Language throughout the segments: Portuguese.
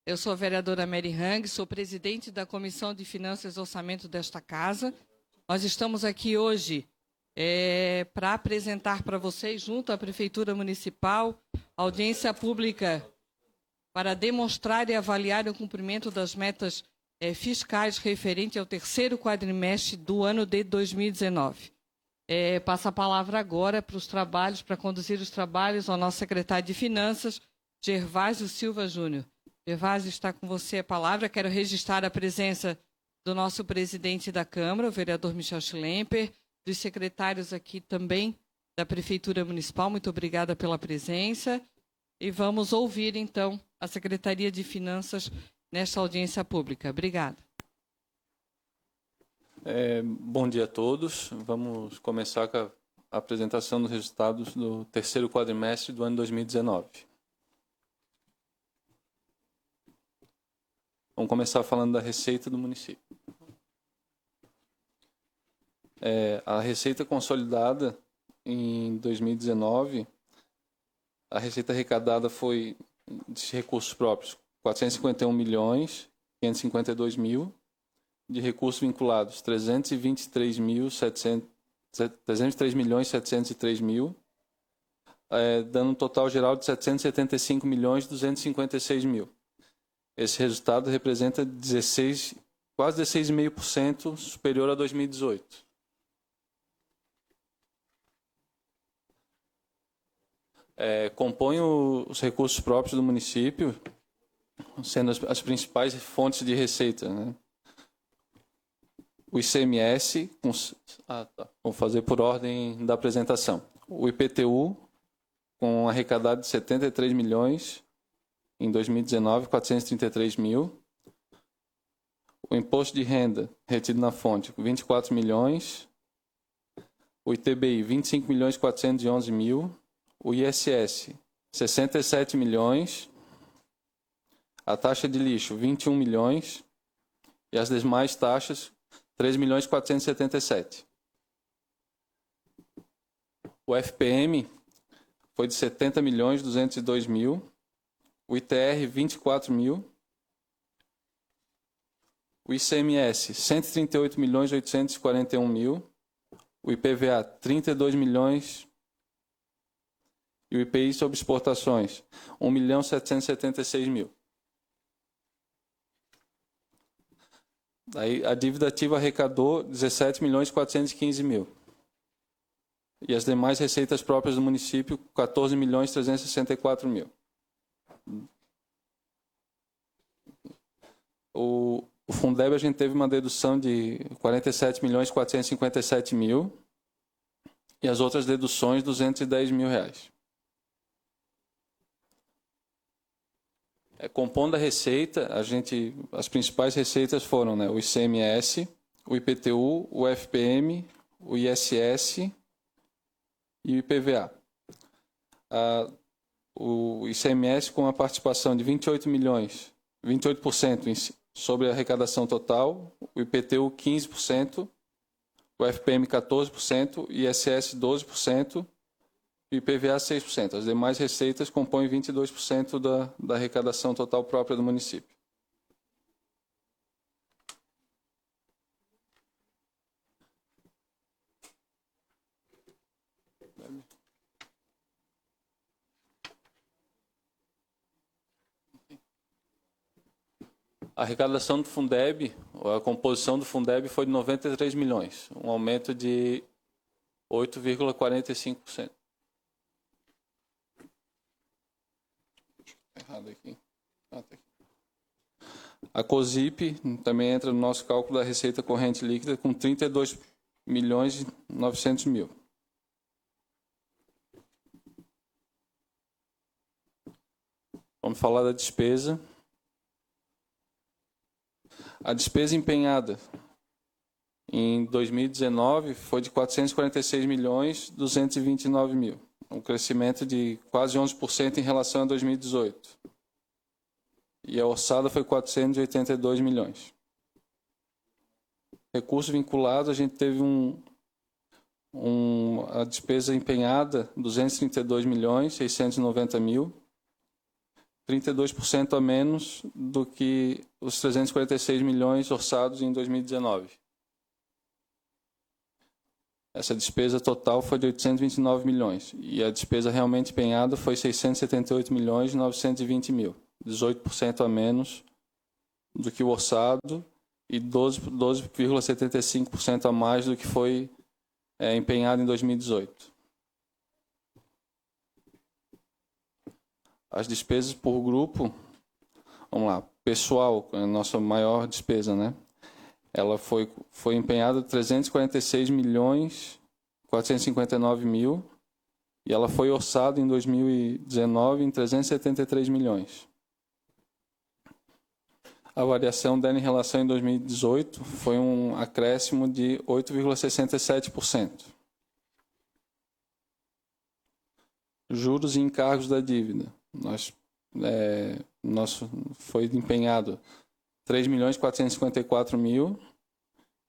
Eu sou a vereadora Mary Hang, sou presidente da Comissão de Finanças e Orçamento desta casa. Nós estamos aqui hoje para apresentar para vocês, junto à Prefeitura Municipal, audiência pública para demonstrar e avaliar o cumprimento das metas fiscais referente ao terceiro quadrimestre do ano de 2019. Passo a palavra agora para conduzir os trabalhos, ao nosso secretário de Finanças, Gervásio Silva Júnior. Gervásio, está com você a palavra. Quero registrar a presença do nosso presidente da Câmara, o vereador Michel Schlemper, dos secretários aqui também da Prefeitura Municipal. Muito obrigada pela presença. E vamos ouvir, então, a Secretaria de Finanças nesta audiência pública. Obrigada. Bom dia a todos. Vamos começar com a apresentação dos resultados do terceiro quadrimestre do ano 2019. Vamos começar falando da receita do município. A receita consolidada em 2019, a receita arrecadada foi de recursos próprios 451 milhões 552 mil, de recursos vinculados 303 milhões 703 mil, dando um total geral de 775 milhões 256 mil. Esse resultado representa quase 16,5% superior a 2018. Compõe os recursos próprios do município, sendo as principais fontes de receita, né? O ICMS, vou fazer por ordem da apresentação. O IPTU, com arrecadado de 73 milhões em 2019, 433 mil. O imposto de renda retido na fonte, 24 milhões. O ITBI, 25 milhões 411 mil. O ISS, 67 milhões. A taxa de lixo, 21 milhões. E as demais taxas, 3 milhões 477. O FPM foi de 70 milhões 202 mil. O ITR, 24 mil. O ICMS, 138 milhões 841 mil. O IPVA, 32 milhões. E o IPI sobre exportações, 1 milhão 776 mil. Aí a dívida ativa arrecadou 17 milhões 415 mil. E as demais receitas próprias do município, 14 milhões 364 mil. O Fundeb, a gente teve uma dedução de 47 milhões 457 mil. E as outras deduções, 210 mil reais. Compondo a receita, as principais receitas foram, né, o ICMS, o IPTU, o FPM, o ISS e o IPVA. O ICMS com a participação de 28 milhões, 28% sobre a arrecadação total, o IPTU 15%, o FPM 14%, o ISS 12%, e o IPVA 6%. As demais receitas compõem 22% da arrecadação total própria do município. A arrecadação do Fundeb, a composição do Fundeb foi de 93 milhões, um aumento de 8,45%. Errado aqui. Tá aqui. A COSIP também entra no nosso cálculo da receita corrente líquida com 32 milhões e 900 mil. Vamos falar da despesa. A despesa empenhada em 2019 foi de 446 milhões e 229 mil. Um crescimento de quase 11% em relação a 2018. E a orçada foi 482 milhões. Recursos vinculados, a gente teve a despesa empenhada, 232 milhões 690 mil. 32% a menos do que os 346 milhões orçados em 2019. Essa despesa total foi de 829 milhões e a despesa realmente empenhada foi 678 milhões e 920 mil, 18% a menos do que o orçado e 12,75% a mais do que foi empenhado em 2018. As despesas por grupo, vamos lá, pessoal, a nossa maior despesa, né? Ela foi empenhada 346 milhões 459 mil e ela foi orçada em 2019 em 373 milhões. A variação dela em relação em 2018 foi um acréscimo de 8,67%. Juros e encargos da dívida. Foi empenhado 3.454 mil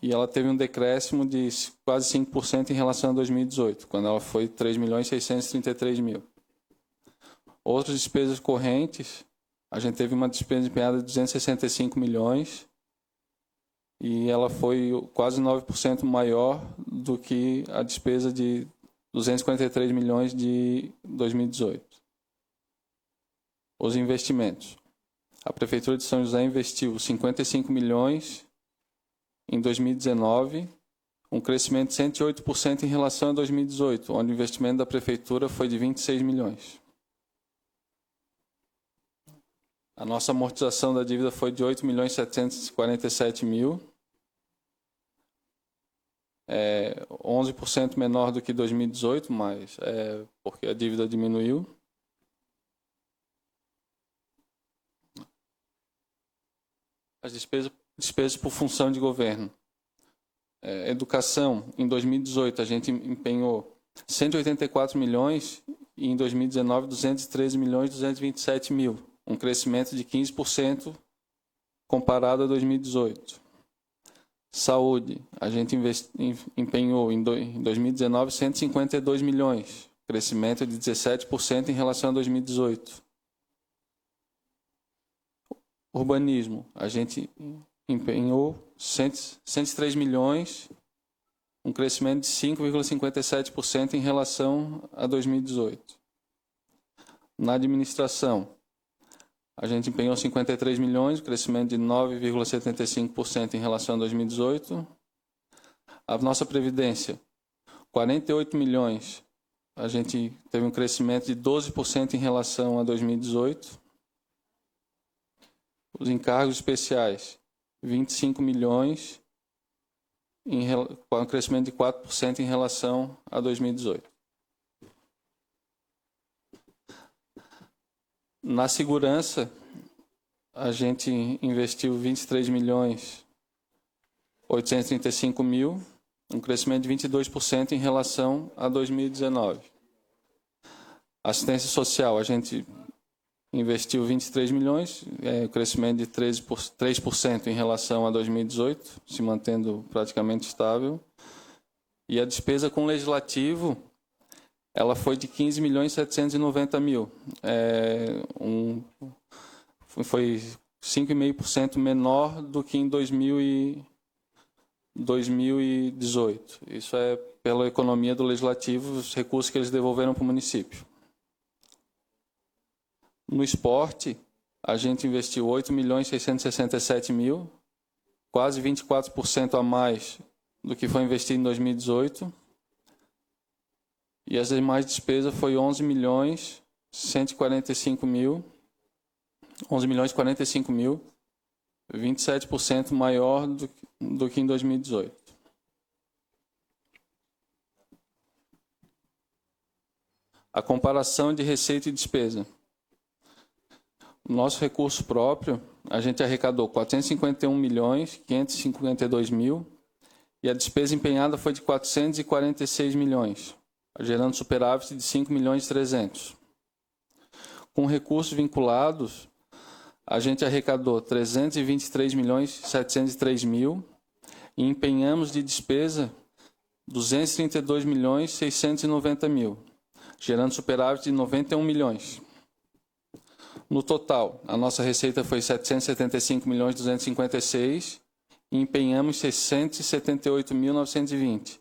e ela teve um decréscimo de quase 5% em relação a 2018, quando ela foi 3.633 mil. Outras despesas correntes, a gente teve uma despesa empenhada de 265 milhões e ela foi quase 9% maior do que a despesa de 243 milhões de 2018. Os investimentos. A Prefeitura de São José investiu 55 milhões em 2019, um crescimento de 108% em relação a 2018, onde o investimento da Prefeitura foi de 26 milhões. A nossa amortização da dívida foi de 8.747 mil, 11% menor do que 2018, mas porque a dívida diminuiu. As despesas por função de governo. Educação, em 2018, a gente empenhou 184 milhões e em 2019, 213 milhões e 227 mil, um crescimento de 15% comparado a 2018. Saúde, a gente empenhou em 2019 152 milhões, crescimento de 17% em relação a 2018. Urbanismo, a gente empenhou 103 milhões, um crescimento de 5,57% em relação a 2018. Na administração, a gente empenhou 53 milhões, um crescimento de 9,75% em relação a 2018. A nossa Previdência, 48 milhões, a gente teve um crescimento de 12% em relação a 2018. Os encargos especiais, 25 milhões, com um crescimento de 4% em relação a 2018. Na segurança, a gente investiu 23 milhões 835 mil, um crescimento de 22% em relação a 2019. Assistência social, a gente investiu 23 milhões, crescimento de 3% em relação a 2018, se mantendo praticamente estável. E a despesa com legislativo, ela foi de 15 milhões 790 mil. Foi 5,5% menor do que em 2018. Isso é pela economia do legislativo, os recursos que eles devolveram para o município. No esporte, a gente investiu 8 milhões 667 mil, quase 24% a mais do que foi investido em 2018. E as demais despesas foi 11 milhões 145 mil, 11 milhões 45 mil, 27% maior do que em 2018. A comparação de receita e despesa. Nosso recurso próprio, a gente arrecadou 451 milhões 552 mil e a despesa empenhada foi de 446 milhões, gerando superávit de 5 milhões 300. Com recursos vinculados, a gente arrecadou 323 milhões 703 mil e empenhamos de despesa 232 milhões 690 mil, gerando superávit de 91 milhões. No total, a nossa receita foi 775.256 e empenhamos 678.920,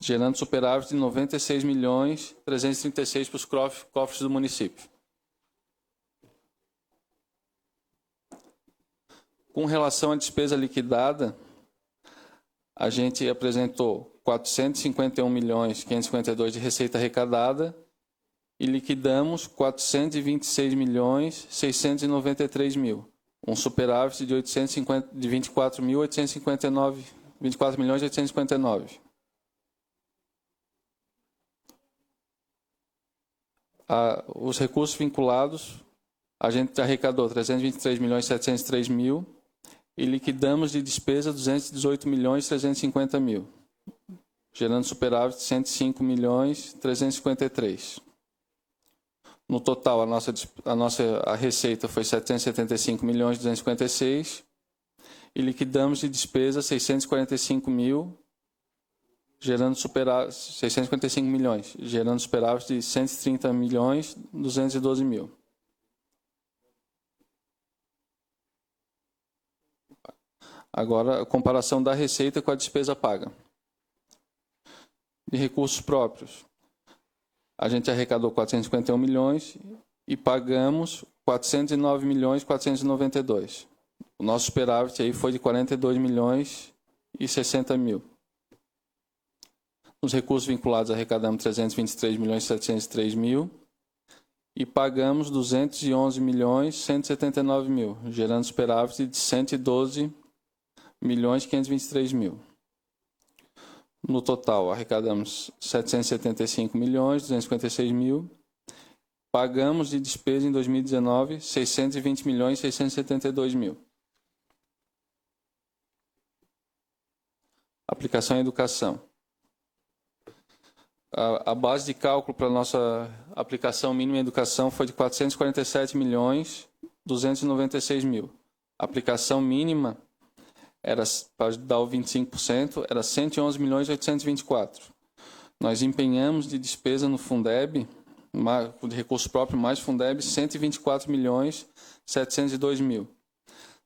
gerando superávit de 96.336 para os cofres do município. Com relação à despesa liquidada, a gente apresentou 451.552 de receita arrecadada e liquidamos 426.693.000, um superávit de 24.859. Os recursos vinculados, a gente arrecadou 323.703.000 e liquidamos de despesa 218.350.000, gerando superávit de 105.353. No total, a receita foi 775.256 e liquidamos de despesa 645.000, gerando superávit 655 milhões, gerando superávit de 130.212.000. Agora, a comparação da receita com a despesa paga. De recursos próprios, a gente arrecadou 451 milhões e pagamos 409.492. O nosso superávit aí foi de 42.060.000. Nos recursos vinculados, arrecadamos 323.703.000 e pagamos 211.179.000, gerando superávit de 112.523.000. No total, arrecadamos 775.256.000, pagamos de despesa em 2019 620.672.000. Aplicação em educação. A base de cálculo para a nossa aplicação mínima em educação foi de 447.296.000. A aplicação mínima era, para dar o 25%, era 111.824. Nós empenhamos de despesa no Fundeb, de recurso próprio mais Fundeb, 124.702.000,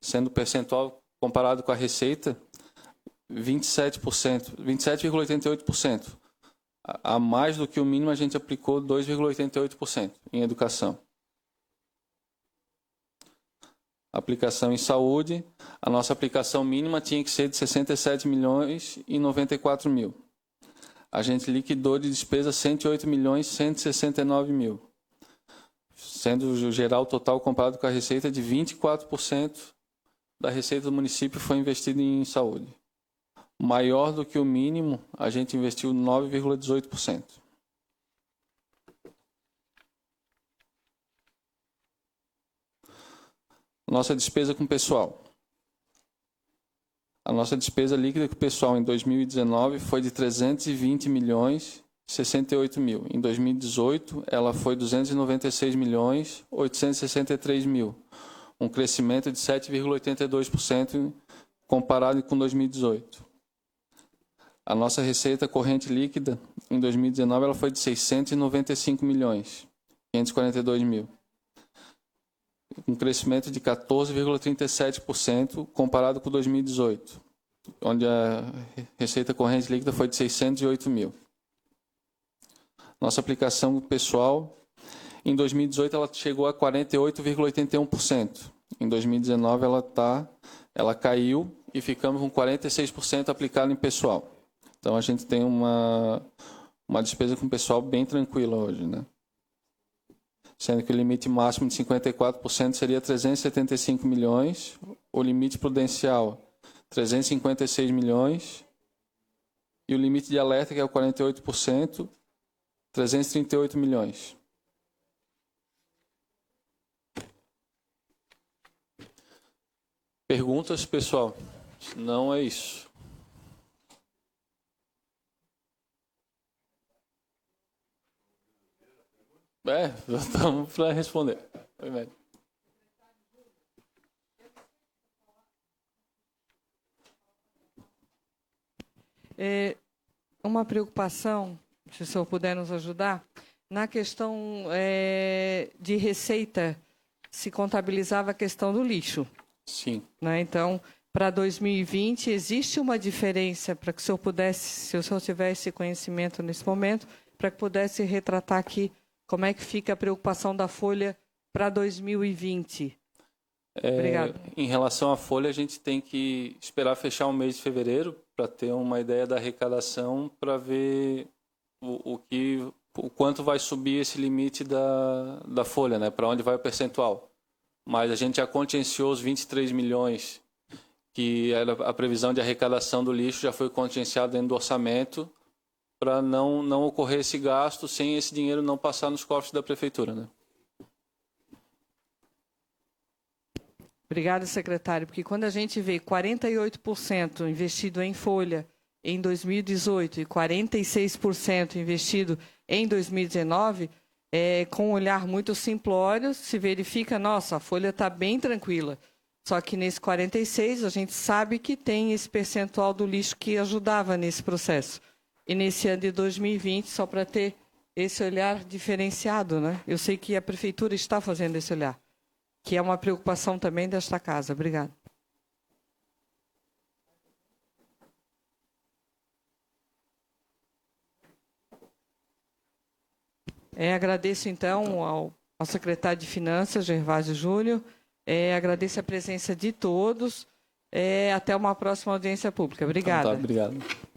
sendo o percentual comparado com a receita 27%, 27,88%. A mais do que o mínimo, a gente aplicou 2,88% em educação. Aplicação em saúde, a nossa aplicação mínima tinha que ser de 67.094.000. A gente liquidou de despesa 108.169.000, sendo o geral total comparado com a receita de 24% da receita do município foi investido em saúde. Maior do que o mínimo, a gente investiu 9,18%. Nossa despesa com pessoal. A nossa despesa líquida com pessoal em 2019 foi de 320.068.000. Em 2018, ela foi 296.863.000, um crescimento de 7,82% comparado com 2018. A nossa receita corrente líquida em 2019 ela foi de 695.542.000. Um crescimento de 14,37% comparado com 2018, onde a receita corrente líquida foi de 608.000. Nossa aplicação pessoal, em 2018, ela chegou a 48,81%. Em 2019, ela caiu e ficamos com 46% aplicado em pessoal. Então, a gente tem uma despesa com pessoal bem tranquila hoje, né? Sendo que o limite máximo de 54% seria 375 milhões, o limite prudencial 356 milhões e o limite de alerta, que é o 48%, 338 milhões. Perguntas, pessoal? Não é isso. Estamos para responder. Uma preocupação, se o senhor puder nos ajudar, na questão de receita se contabilizava a questão do lixo. Sim. Né? Então, para 2020, existe uma diferença para que o senhor pudesse, se o senhor tivesse conhecimento nesse momento, para que pudesse retratar aqui como é que fica a preocupação da Folha para 2020. Obrigado. Em relação à folha, a gente tem que esperar fechar o mês de fevereiro para ter uma ideia da arrecadação, para ver o quanto vai subir esse limite da folha, né? Para onde vai o percentual. Mas a gente já contingenciou os 23 milhões, que era a previsão de arrecadação do lixo, já foi contingenciado dentro do orçamento, para não ocorrer esse gasto sem esse dinheiro não passar nos cofres da prefeitura, né? Obrigada, secretário, porque quando a gente vê 48% investido em folha em 2018 e 46% investido em 2019, com um olhar muito simplório, se verifica, nossa, a folha está bem tranquila. Só que nesse 46% a gente sabe que tem esse percentual do lixo que ajudava nesse processo. E nesse ano de 2020, só para ter esse olhar diferenciado, né? Eu sei que a prefeitura está fazendo esse olhar, que é uma preocupação também desta casa. Obrigada. Agradeço, então, ao secretário de Finanças, Gervásio Júnior. Agradeço a presença de todos. Até uma próxima audiência pública. Obrigada. Então, tá, obrigado.